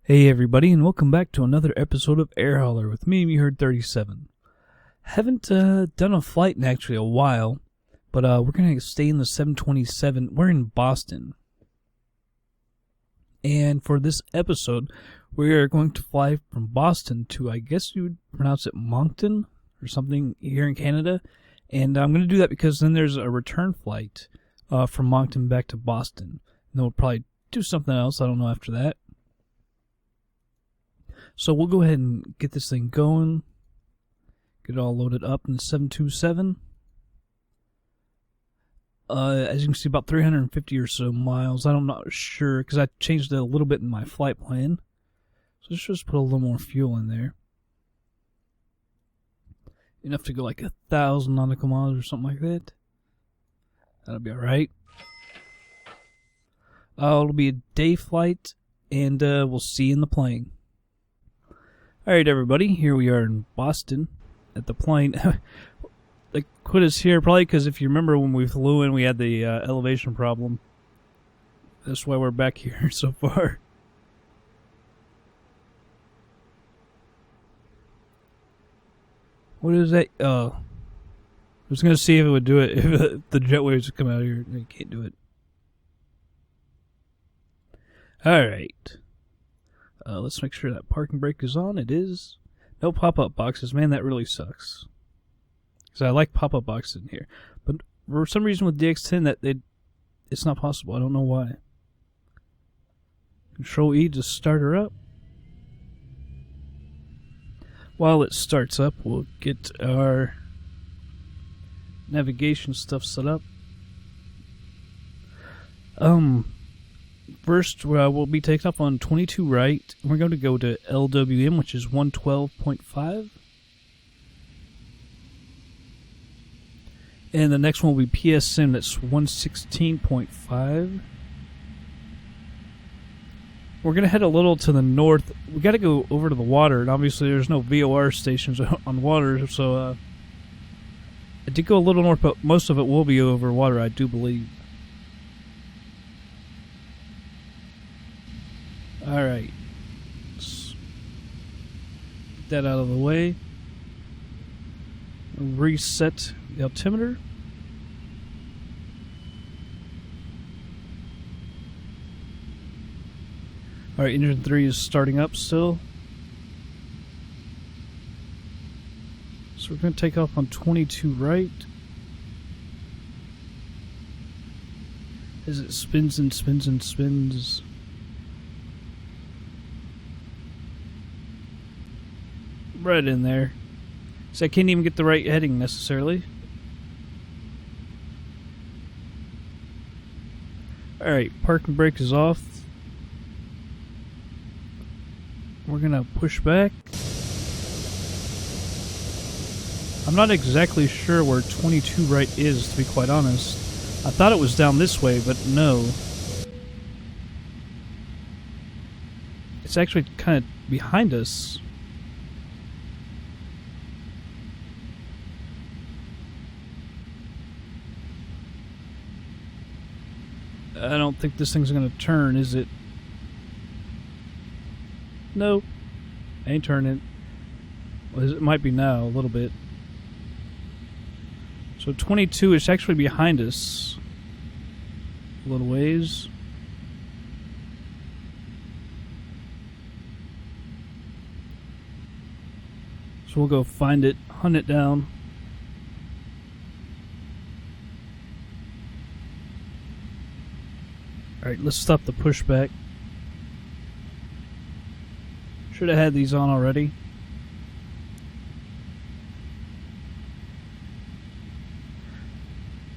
Hey everybody, and welcome back to another episode of Air Hauler with me, You Heard 37. Haven't done a flight in actually a while, but we're going to stay in the 727. We're in Boston. And for this episode, we are going to fly from Boston to, I guess you would pronounce it Moncton or something here in Canada. And I'm going to do that because then there's a return flight from Moncton back to Boston. And then we'll probably do something else, I don't know, after that. So we'll go ahead and get this thing going. Get it all loaded up in the 727. As you can see, about 350 or so miles. I'm not sure because I changed it a little bit in my flight plan. So let's just put a little more fuel in there. Enough to go like 1,000 nautical miles or something like that. That'll be alright. It'll be a day flight, and we'll see you in the plane. Alright everybody, here we are in Boston at the plane. They quit us here probably because if you remember when we flew in we had the elevation problem. That's why we're back here so far. What is that? I was going to see if it would do it, if the jet waves would come out of here. No, you can't do it. Alright. Let's make sure that parking brake is on. It is. No pop-up boxes. Man, that really sucks. Because I like pop-up boxes in here. But for some reason with DX10, it's not possible. I don't know why. Control E to start her up. While it starts up, we'll get our navigation stuff set up. First, we'll be taking off on 22 right. We're going to go to LWM, which is 112.5. And the next one will be PSM, that's 116.5. We're going to head a little to the north. We got to go over to the water, and obviously there's no VOR stations on water, so I did go a little north, but most of it will be over water, I do believe. Alright, let's get that out of the way. Reset the altimeter. Alright, engine 3 is starting up still. So we're going to take off on 22 right. As it spins and spins and spins. Right in there. So I can't even get the right heading necessarily. Alright, parking brake is off. We're gonna push back. I'm not exactly sure where 22 right is, to be quite honest. I thought it was down this way, but no. It's actually kind of behind us. I don't think this thing's going to turn, is it? Nope. Ain't turning. Well, it might be now, a little bit. So 22 is actually behind us. A little ways. So we'll go find it, hunt it down. Alright, let's stop the pushback. Should have had these on already.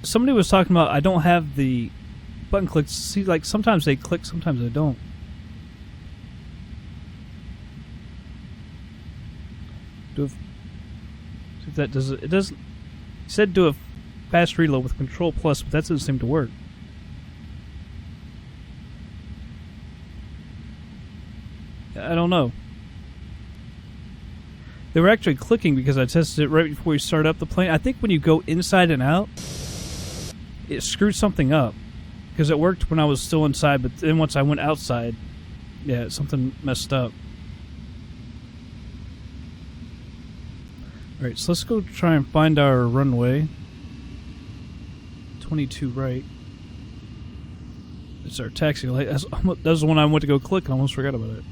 Somebody was talking about I don't have the button clicks. See, like sometimes they click, sometimes they don't. See if that does it. It doesn't. It said do a fast reload with Control Plus, but that doesn't seem to work. I don't know. They were actually clicking because I tested it right before we start up the plane. I think when you go inside and out, it screwed something up. Because it worked when I was still inside, but then once I went outside, Yeah, something messed up. Alright, so let's go try and find our runway. 22 right. It's our taxi light. That's the one I went to go click and I almost forgot about it.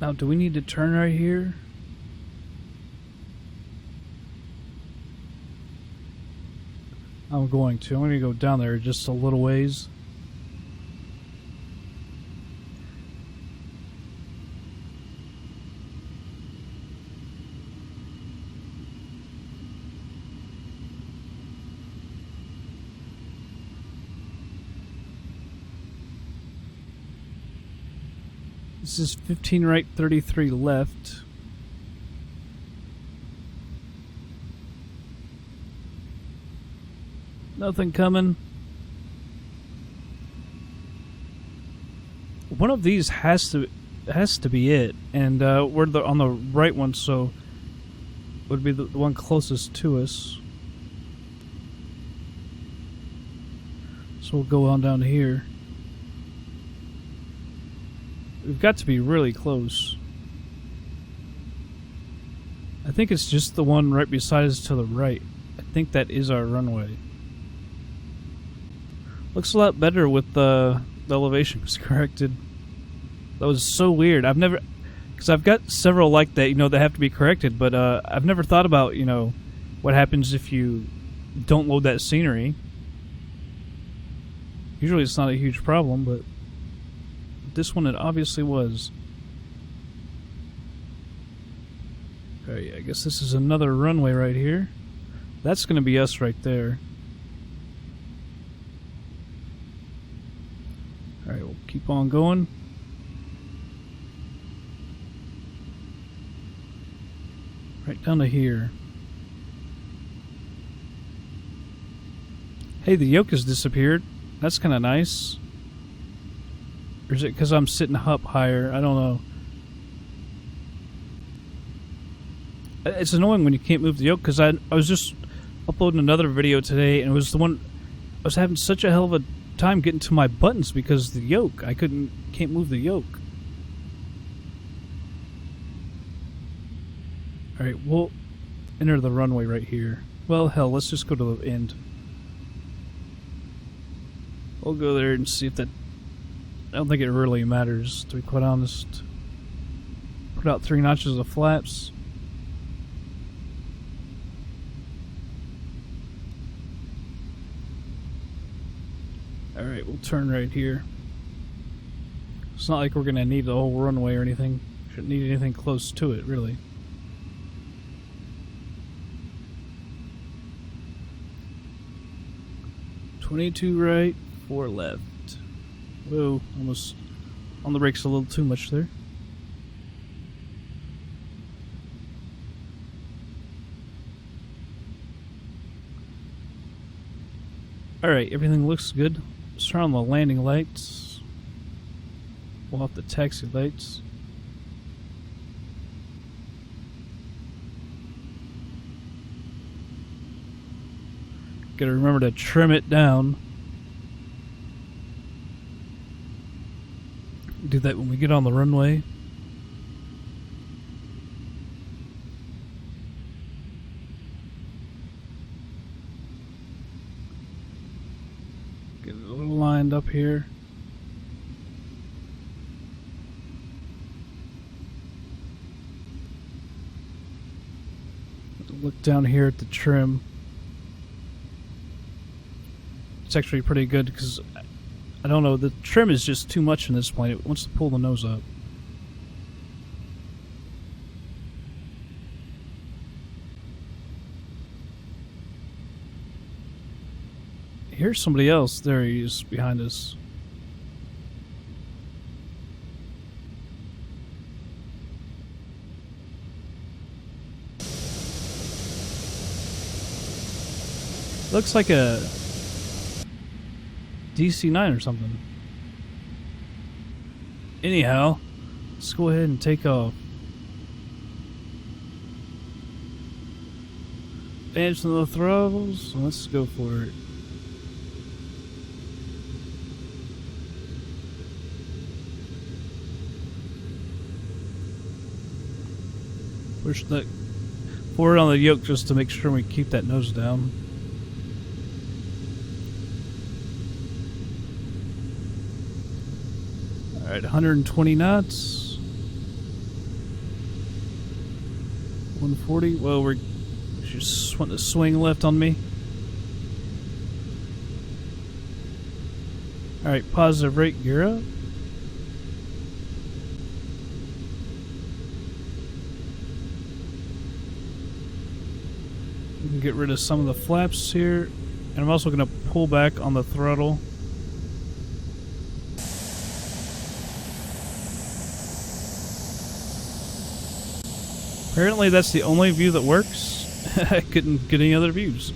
Now, do we need to turn right here? I'm going to go down there just a little ways. This is 15 right, 33 left. Nothing coming. One of these has to be it, and we're on the right one, so would be the one closest to us. So we'll go on down here. We've got to be really close. I think it's just the one right beside us to the right. I think that is our runway. Looks a lot better with the elevation was corrected. That was so weird. I've never, because I've got several like that, that have to be corrected, but I've never thought about, what happens if you don't load that scenery. Usually it's not a huge problem, but this one it obviously was. Alright, I guess this is another runway right here. That's going to be us right there. Alright, we'll keep on going. Right down to here. Hey, the yoke has disappeared. That's kind of nice. Or is it because I'm sitting up higher? I don't know. It's annoying when you can't move the yoke, because I was just uploading another video today, and it was the one I was having such a hell of a time getting to my buttons because the yoke. I can't move the yoke. Alright, we'll enter the runway right here. Well, hell, let's just go to the end. We'll go there and see if that... I don't think it really matters, to be quite honest. Put out 3 notches of flaps. Alright, we'll turn right here. It's not like we're going to need the whole runway or anything. Shouldn't need anything close to it, really. "22 right, 4 left. Whoa, almost on the brakes a little too much there. Alright, everything looks good. Let's turn on the landing lights. We'll off the taxi lights. Gotta remember to trim it down. Do that when we get on the runway. Get it a little lined up here. Look down here at the trim. It's actually pretty good because I don't know, the trim is just too much in this plane. It wants to pull the nose up. Here's somebody else. There he is behind us. Looks like a DC-9 or something. Anyhow, let's go ahead and take off. Expansion of the throttles. Let's go for it. Push that forward on the yoke just to make sure we keep that nose down. Alright, 120 knots. 140. Well, we're just wanting to swing left on me. Alright, positive rate, gear up. We can get rid of some of the flaps here. And I'm also going to pull back on the throttle. Apparently that's the only view that works. I couldn't get any other views.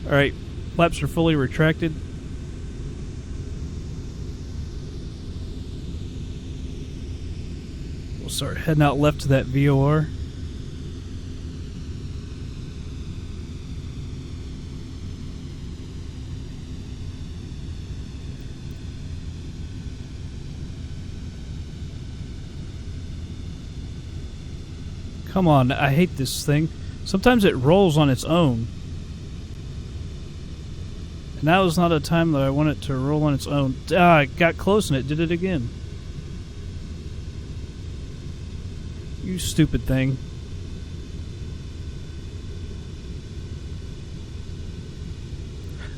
Alright, flaps are fully retracted. We'll start heading out left to that VOR. Come on, I hate this thing. Sometimes it rolls on its own. And now is not a time that I want it to roll on its own. Ah, I got close and it did it again. You stupid thing.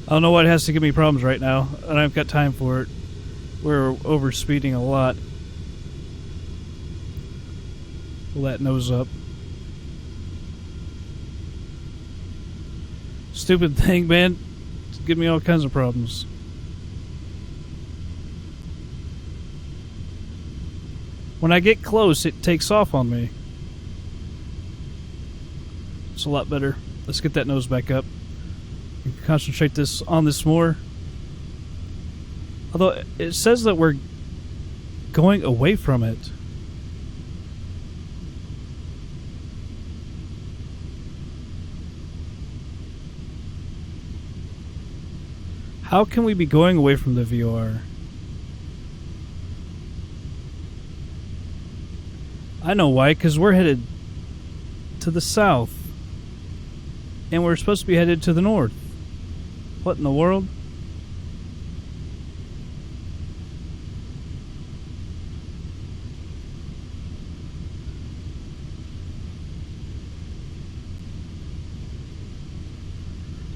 I don't know what has to give me problems right now. I don't have got time for it. We're overspeeding a lot. Pull that nose up. Stupid thing, man. It's giving me all kinds of problems. When I get close, it takes off on me. It's a lot better. Let's get that nose back up. We can concentrate on this more. Although it says that we're going away from it. How can we be going away from the VOR? I know why, because we're headed to the south. And we're supposed to be headed to the north. What in the world?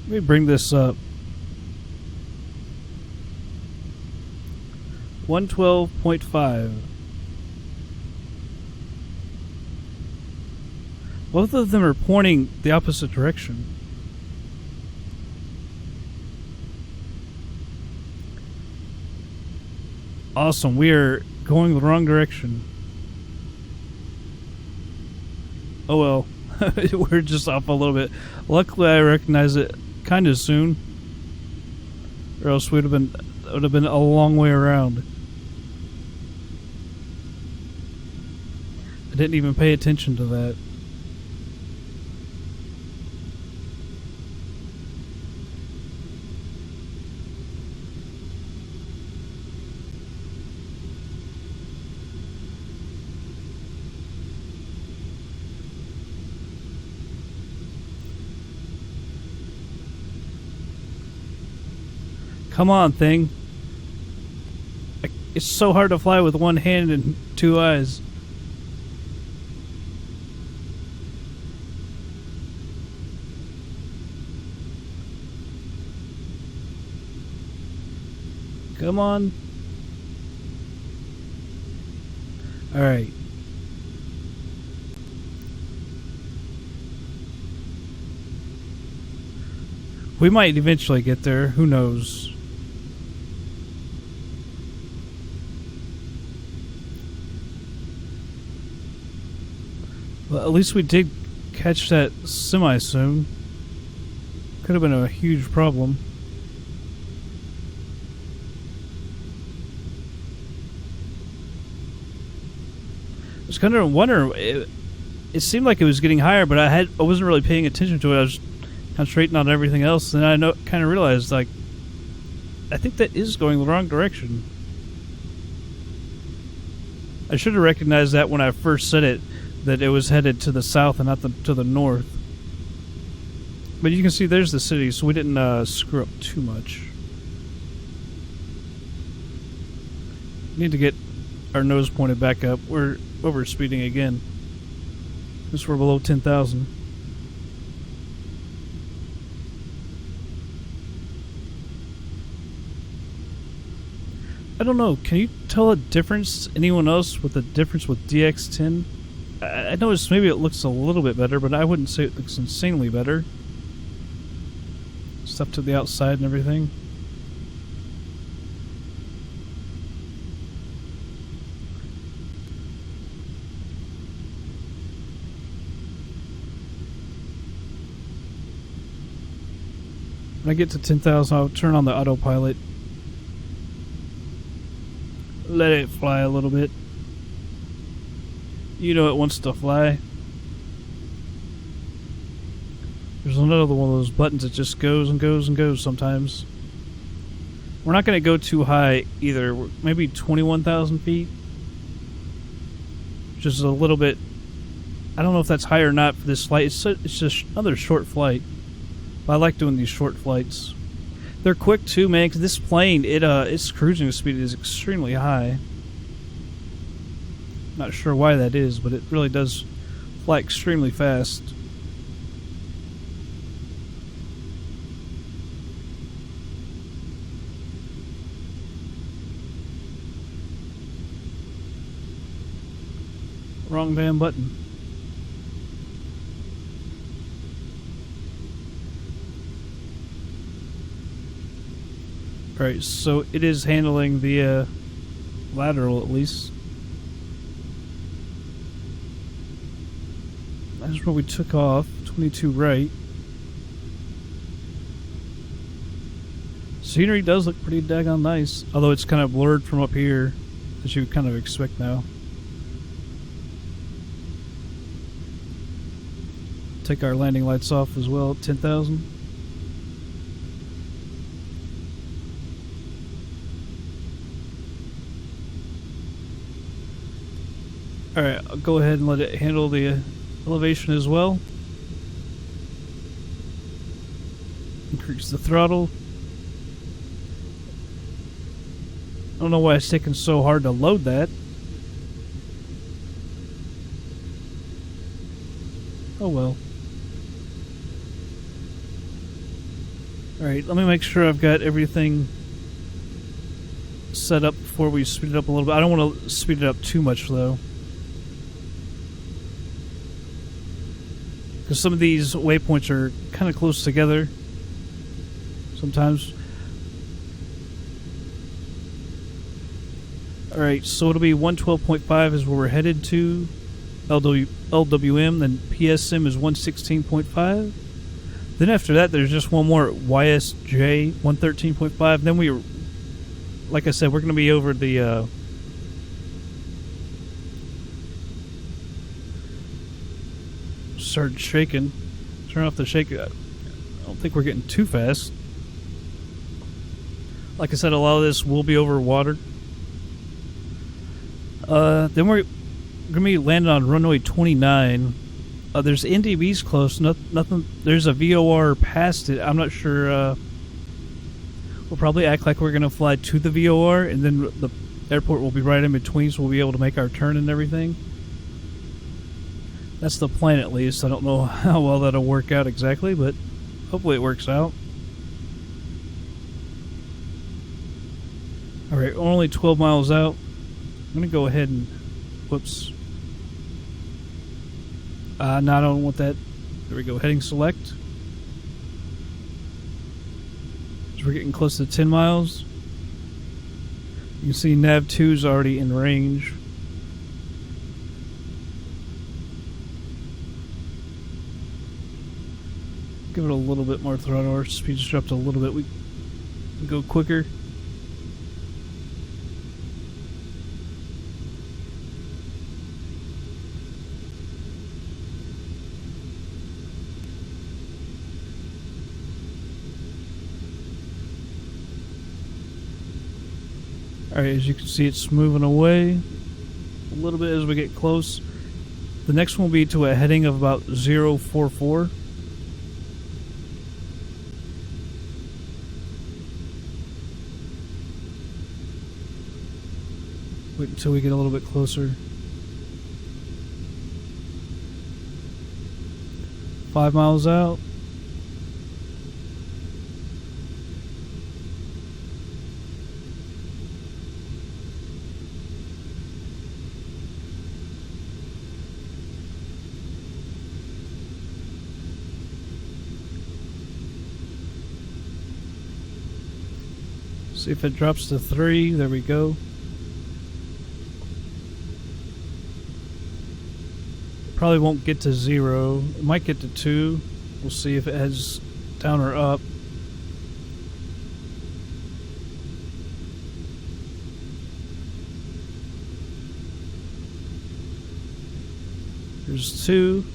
Let me bring this up. 112.5. Both of them are pointing the opposite direction. Awesome, we are going the wrong direction. Oh well, we're just off a little bit. Luckily I recognized it kind of soon. Or else it would have been a long way around. I didn't even pay attention to that. Come on, thing. It's so hard to fly with one hand and two eyes. Come on. Alright. We might eventually get there. Who knows? Well, at least we did catch that semi soon. Could have been a huge problem. I was kind of wondering. It seemed like it was getting higher, but I wasn't really paying attention to it. I was concentrating on everything else, and I kind of realized, like, I think that is going the wrong direction. I should have recognized that when I first said it, that it was headed to the south and not to the north. But you can see there's the city, so we didn't screw up too much. Need to get our nose pointed back up. We're over speeding again. Since we're below 10,000. I don't know. Can you tell a difference? Anyone else with a difference with DX10? I noticed maybe it looks a little bit better, but I wouldn't say it looks insanely better. Stuff to the outside and everything. When I get to 10,000, I'll turn on the autopilot. Let it fly a little bit. You know it wants to fly. There's another one of those buttons that just goes and goes and goes sometimes. We're not going to go too high either. Maybe 21,000 feet. Which is a little bit... I don't know if that's high or not for this flight. It's just another short flight. But I like doing these short flights. They're quick too, man, because this plane, its cruising speed is extremely high. Not sure why that is, but it really does fly extremely fast. Wrong damn button. Alright, so it is handling the lateral at least. That's where we took off, 22 right. Scenery does look pretty daggone nice, although it's kind of blurred from up here, as you would kind of expect now. Take our landing lights off as well at 10,000. Alright, I'll go ahead and let it handle the elevation as well. Increase the throttle. I don't know why it's taking so hard to load that. Oh well. Alright, let me make sure I've got everything set up before we speed it up a little bit. I don't want to speed it up too much though. Because some of these waypoints are kind of close together sometimes. Alright, so it'll be 112.5 is where we're headed to. LWM, then PSM is 116.5. Then after that, there's just one more YSJ, 113.5. Then we, like I said, we're going to be over the... Start shaking. Turn off the shake. I don't think we're getting too fast. Like I said, a lot of this will be over water. Then we're going to be landing on runway 29. There's NDBs close. Nothing. There's a VOR past it. I'm not sure. We'll probably act like we're going to fly to the VOR, and then the airport will be right in between, so we'll be able to make our turn and everything. That's the plan, at least. I don't know how well that'll work out exactly, but hopefully it works out. Alright, we're only 12 miles out. I'm going to go ahead and... Whoops. No, I don't want that. There we go. Heading select. So we're getting close to 10 miles. You can see nav 2 is already in range. Give it a little bit more throttle. Our speed just dropped a little bit. We can go quicker. Alright, as you can see, it's moving away a little bit as we get close. The next one will be to a heading of about 044. Wait until we get a little bit closer. 5 miles out. See if it drops to 3. There we go. Probably won't get to 0. It might get to 2. We'll see if it heads down or up. There's 2.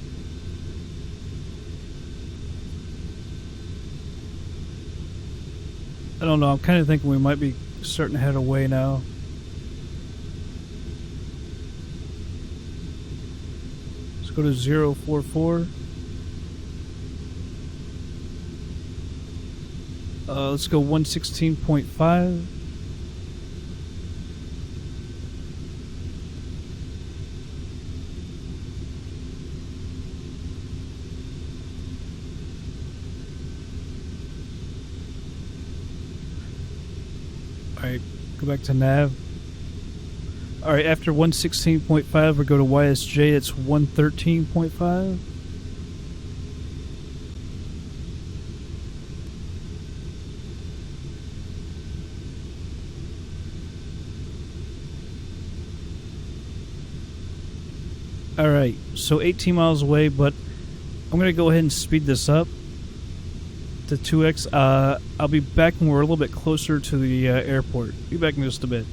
I don't know, I'm kind of thinking we might be starting to head away now. Let's go to 044. Let's go 116.5. Alright, go back to nav. Alright, after 116.5 we go to YSJ, it's 113.5. Alright, so 18 miles away, but I'm going to go ahead and speed this up to 2x. I'll be back when we're a little bit closer to the airport. Be back in just a bit.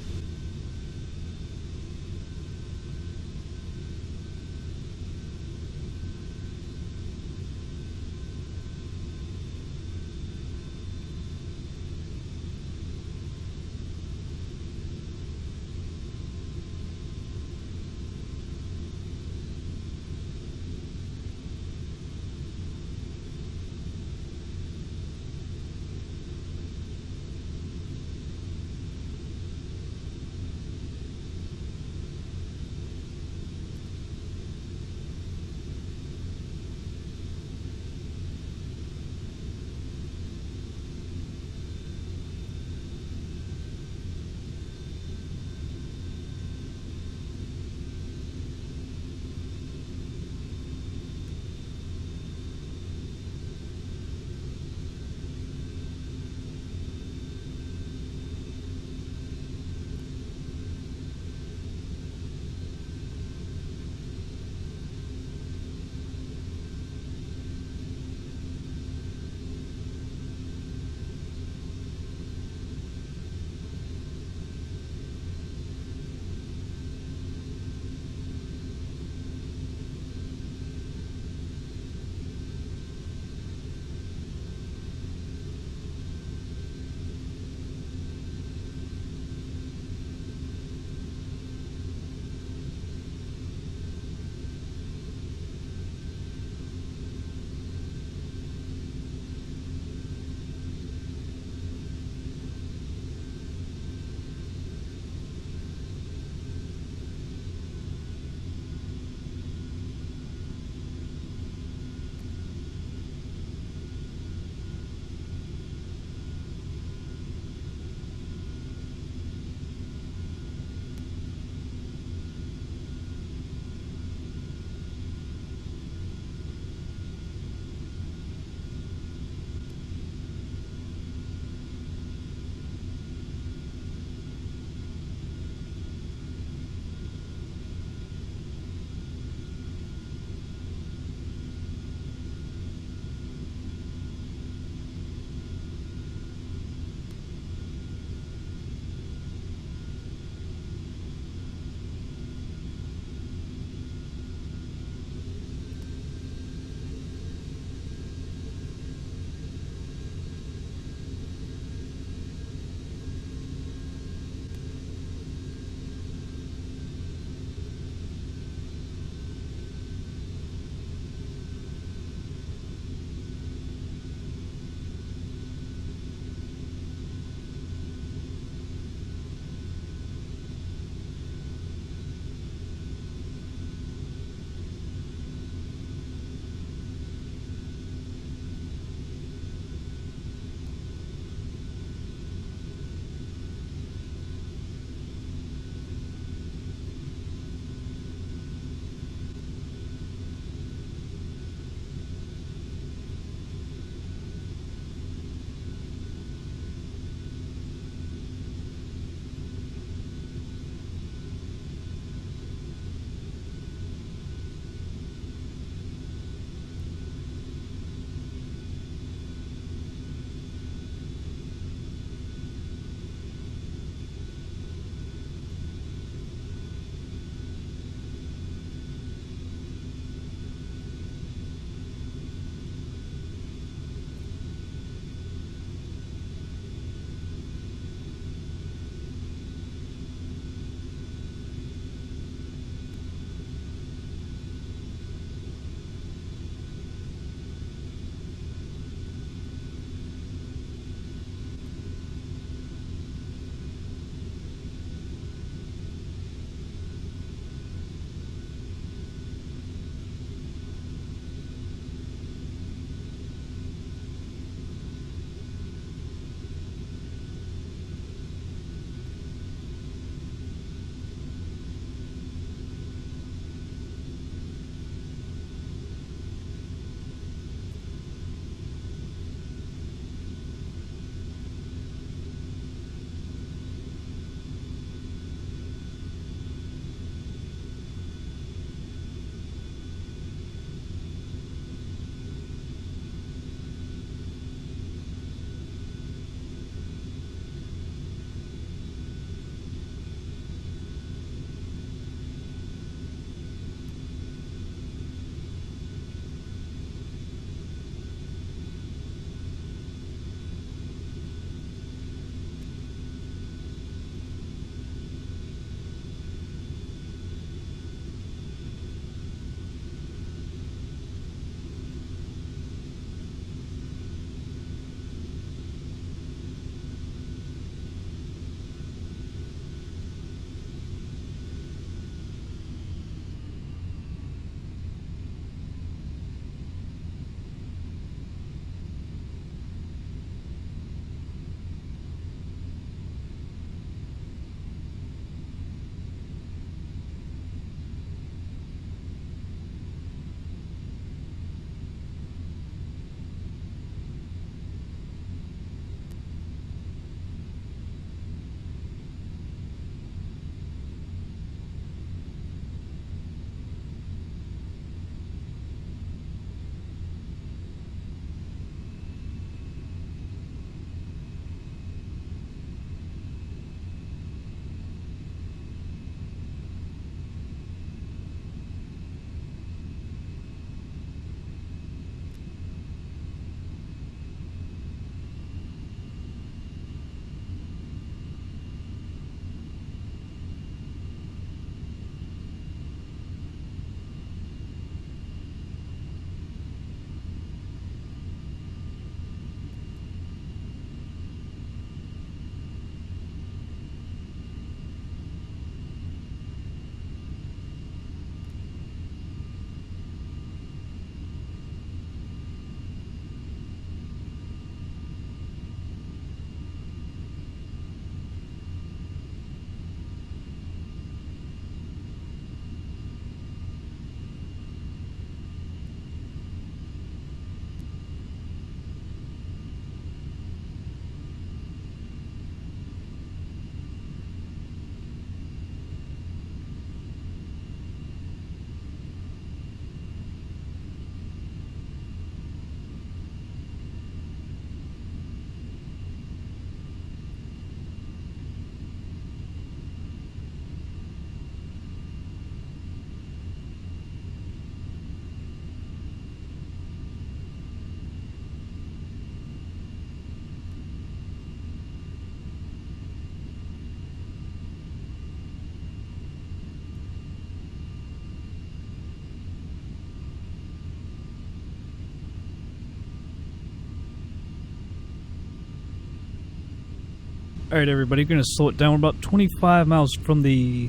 Alright everybody, we're going to slow it down. We're about 25 miles from the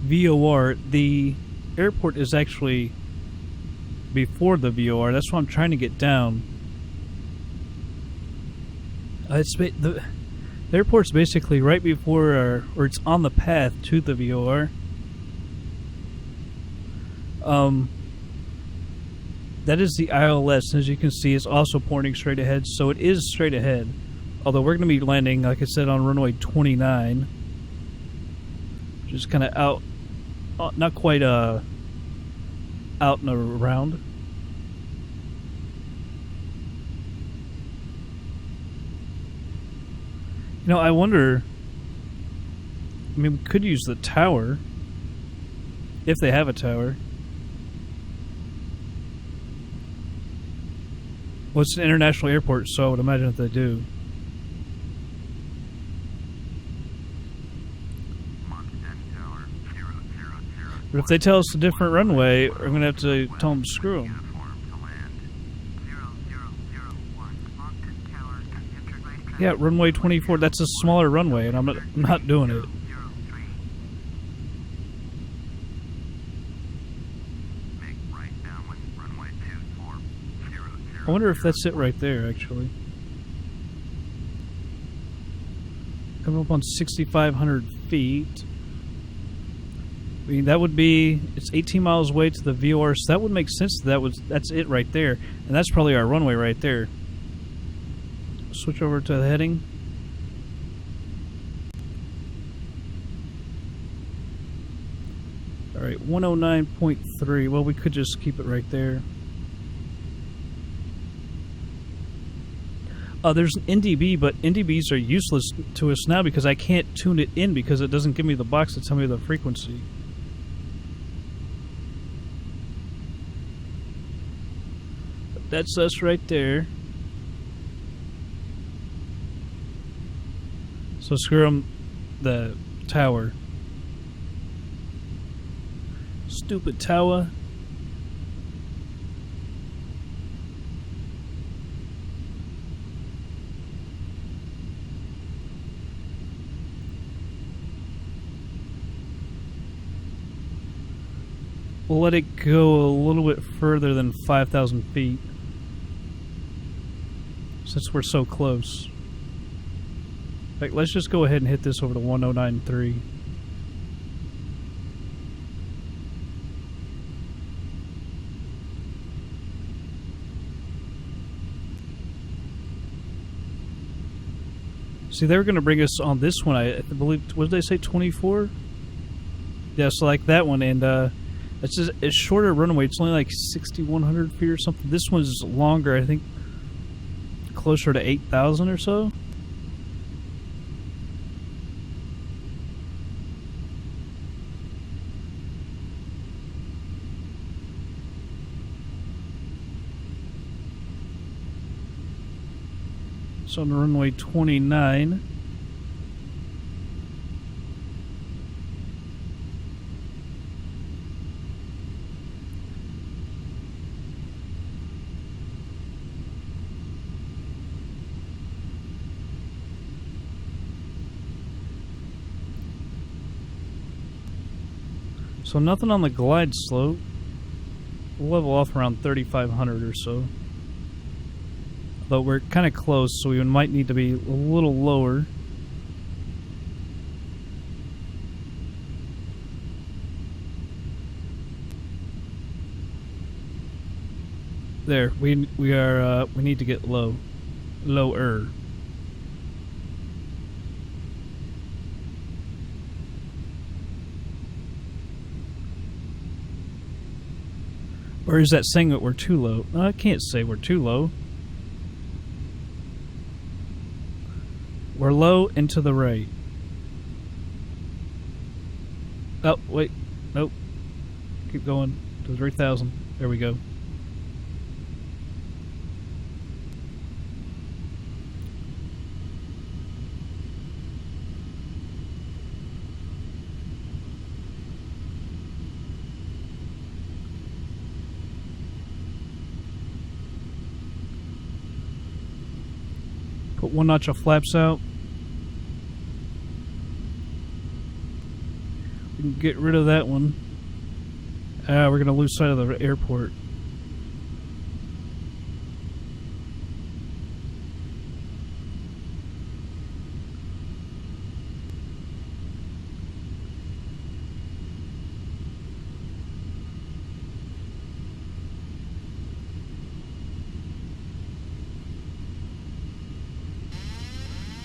VOR. The airport is actually before the VOR. That's what I'm trying to get down. The airport's basically right before, or it's on the path to the VOR. That is the ILS, and as you can see, it's also pointing straight ahead, so it is straight ahead. Although we're going to be landing, like I said, on runway 29. Which is kind of out, not quite out and around. You know, I wonder, I mean, we could use the tower, if they have a tower. Well, it's an international airport, so I would imagine that they do. But if they tell us a different runway, we're going to have to tell them to screw them. Yeah, runway 24, that's a smaller runway, and I'm not doing it. I wonder if that's it right there, actually. Coming up on 6,500 feet. I mean, that would be, it's 18 miles away to the VOR, so that would make sense. That's it right there, and that's probably our runway right there. Switch over to the heading. Alright, 109.3. Well, we could just keep it right there. There's an NDB, but NDBs are useless to us now because I can't tune it in because it doesn't give me the box to tell me the frequency. That's us right there. So screw 'em, the tower. Stupid tower. We'll let it go a little bit further than 5,000 feet. Since we're so close. Like, let's just go ahead and hit this over to 109.3. See, they were going to bring us on this one, I believe, what did they say, 24? Yeah, so like that one, and it's just a shorter runway. It's only like 6,100 feet or something. This one's longer, I think, closer to 8,000 or so. So on runway 29. So nothing on the glide slope. We'll level off around 3,500 or so. But we're kind of close, so we might need to be a little lower. There, we need to get lower. Or is that saying that we're too low? No, I can't say we're too low. We're low and to the right. Oh, wait. Nope. Keep going to 3,000. There we go. Put one notch of flaps out. We can get rid of that one. We're going to lose sight of the airport.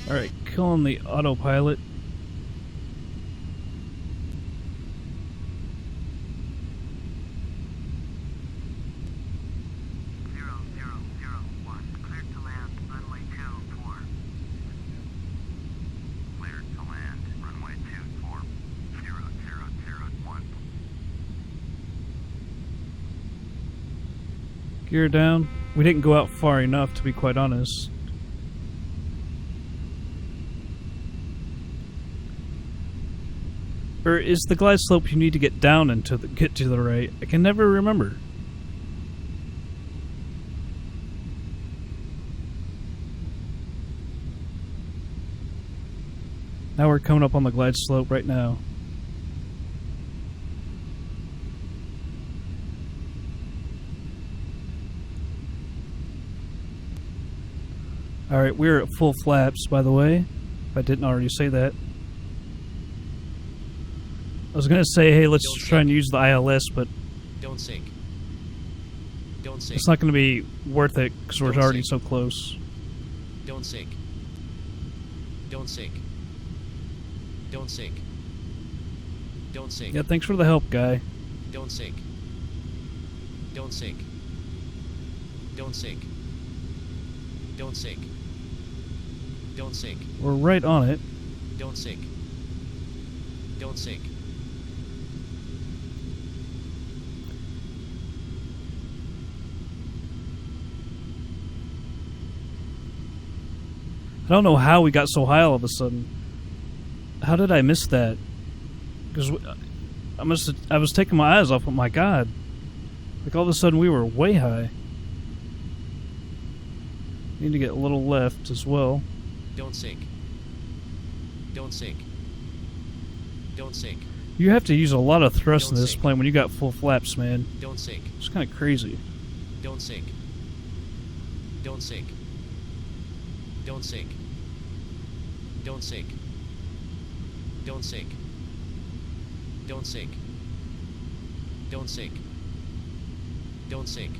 Alright, killing the autopilot. Gear down. We didn't go out far enough, to be quite honest. Or is the glide slope you need to get down and get to the right? I can never remember. Now we're coming up on the glide slope right now. Alright, we're at full flaps, by the way. If I didn't already say that. I was gonna say, hey, let's try and use the ILS, but don't sink. Don't sink. It's not gonna be worth it because we're already so close. Don't sink. Don't sink. Don't sink. Don't sink. Yeah, thanks for the help, guy. Don't sink. Don't sink. Don't sink. Don't sink. Don't sink. We're right on it. Don't sink. Don't sink. I don't know how we got so high all of a sudden. How did I miss that? Because I was taking my eyes off. Oh my god! Like all of a sudden we were way high. Need to get a little left as well. Don't sink. Don't sink. Don't sink. You have to use a lot of thrust Don't in this sink. plane when you got full flaps, man. Don't sink. It's kind of crazy. Don't sink. Don't sink. Don't sink. Don't sink. Don't sink. Don't sink. Don't sink. Don't sink.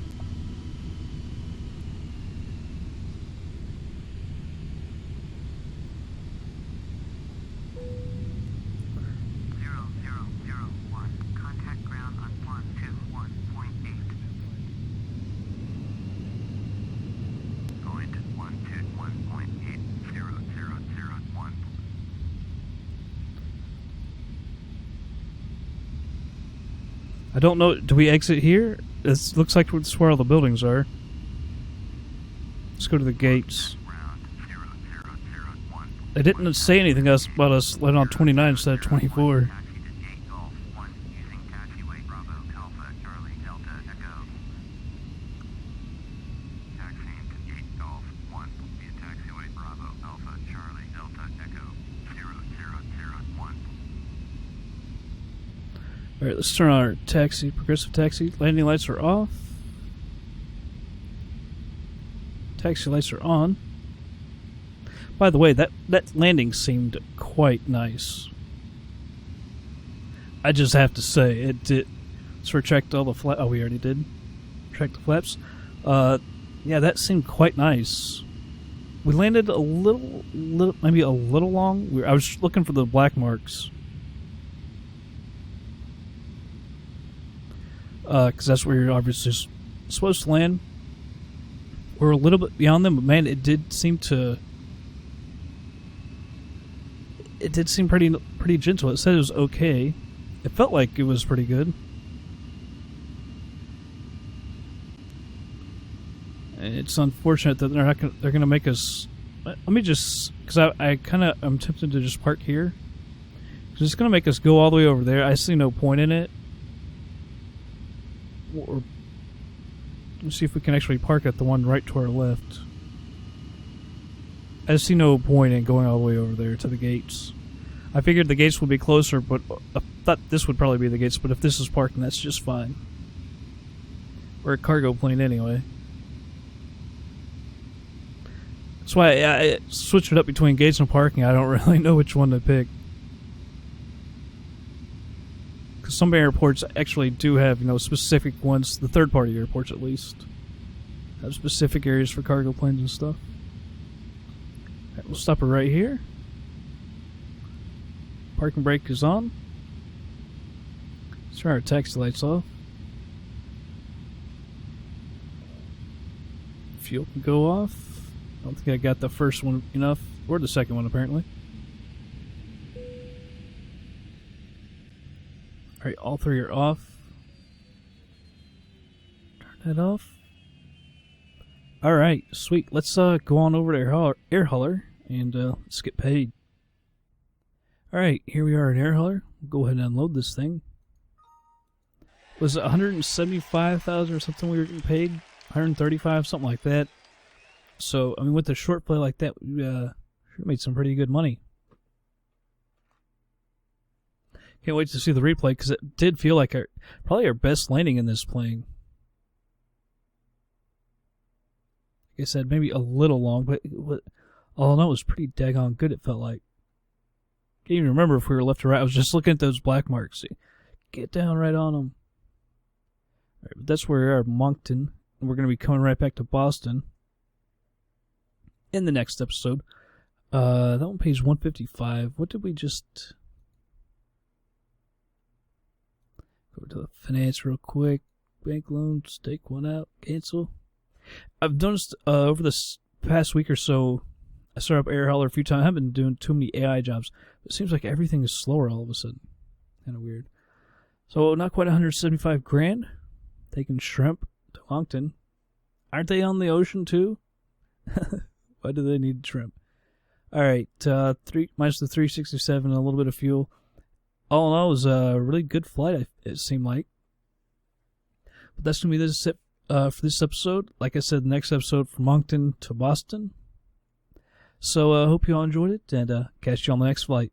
I don't know. Do we exit here? It looks like it's where all the buildings are. Let's go to the gates. They didn't say anything else about us landing on 29 instead of 24. Alright, let's turn on our taxi, progressive taxi. Landing lights are off. Taxi lights are on. By the way, that landing seemed quite nice. I just have to say, it did. Let's retract all the flaps. Oh, we already did. Retract the flaps. Yeah, that seemed quite nice. We landed a little maybe a little long. I was looking for the black marks. Because that's where you're obviously supposed to land. We're a little bit beyond them, but man, it did seem pretty gentle. It said it was okay. It felt like it was pretty good. It's unfortunate that they're gonna make us. Let me just, because I'm tempted to just park here. Because it's gonna make us go all the way over there. I see no point in it. Or let's see if we can actually park at the one right to our left. I see no point in going all the way over there to the gates. I figured the gates would be closer, but I thought this would probably be the gates, but if this is parking, that's just fine. We're a cargo plane anyway. That's why I switched it up between gates and parking. I don't really know which one to pick. Because some airports actually do have, specific ones, the third-party airports at least, have specific areas for cargo planes and stuff. Alright, we'll stop it right here. Parking brake is on. Let's turn our taxi lights off. Fuel can go off. I don't think I got the first one enough, or the second one apparently. Alright, all three are off. Turn that off. Alright, sweet. Let's go on over to Air Hauler and let's get paid. Alright, here we are at Air Hauler. We'll go ahead and unload this thing. Was it 175,000 or something we were getting paid? 135, something like that. So, I mean, with a short play like that, we should have made some pretty good money. Can't wait to see the replay, because it did feel like probably our best landing in this plane. Like I said, maybe a little long, but all in all, it was pretty daggone good, it felt like. Can't even remember if we were left or right. I was just looking at those black marks. See, get down right on them. All right, but that's where we are, Moncton. And we're going to be coming right back to Boston in the next episode. That one pays $155. What did we just... Go to the finance real quick. Bank loans, take one out, cancel. I've noticed over this past week or so, I started up Air Hauler a few times. I haven't been doing too many AI jobs. It seems like everything is slower all of a sudden. Kind of weird. So not quite 175 grand. Taking shrimp to Moncton. Aren't they on the ocean too? Why do they need shrimp? Alright, minus the 367 and a little bit of fuel. All in all, it was a really good flight, it seemed like. But that's going to be it for this episode. Like I said, the next episode from Moncton to Boston. So I hope you all enjoyed it, and catch you on the next flight.